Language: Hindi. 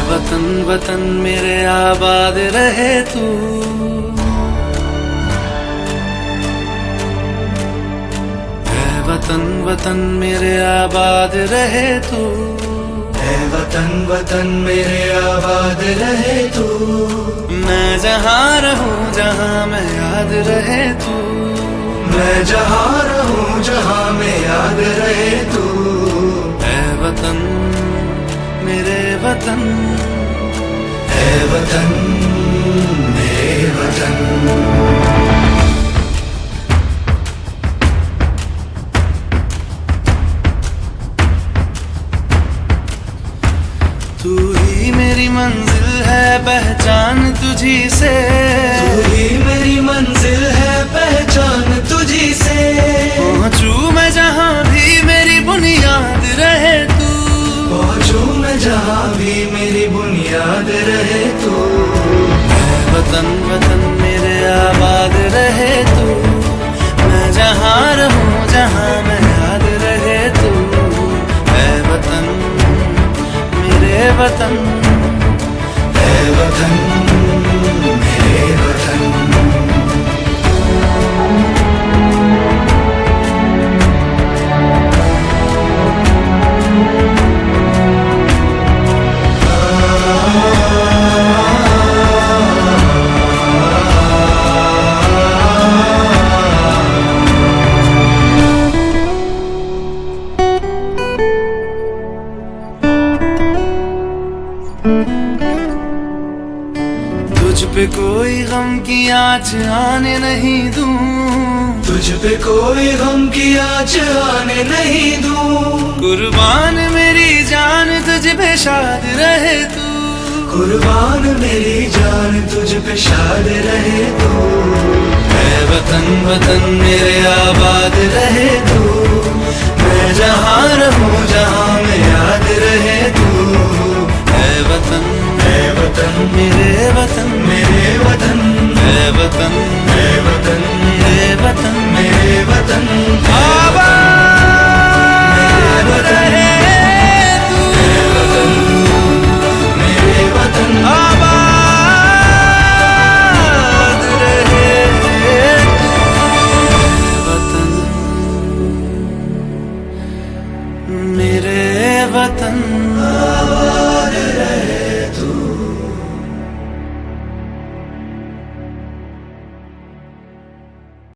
वतन वतन मेरे आबाद रहे तू, ऐ वतन वतन मेरे आबाद रहे तू, ऐ वतन वतन मेरे आबाद रहे तू। मैं जहाँ रहूं जहाँ मैं याद रहे तू, मैं जहाँ रहूं जहाँ मैं याद रहे तू। ऐ वतन मेरे वतन, ऐ वतन मेरे वतन। तू ही मेरी मंजिल है पहचान तुझी से, तू ही मेरी मंजिल है पहचान तुझी से। पहुँचूं मैं जहाँ भी मेरी बुनियाद रहे तू, पहुँचूं मैं जहाँ भी मेरी बुनियाद रहे तू। ऐ वतन वतन मेरे आबाद रहे तू, मैं जहाँ रहूं जहाँ मैं याद रहे तू। ऐ वतन मेरे वतन, ऐ वतन मेरे वतन। तुझ पे कोई गम की आँच आने नहीं दूं, तुझ पे कोई गम की आँच आने नहीं दूं। कुर्बान मेरी जान तुझ पे शाद रहे तू, कुर्बान मेरी जान तुझ पे शाद रहे तू। ऐ वतन वतन मेरे आबाद रहे तू, मैं जहाँ रहूं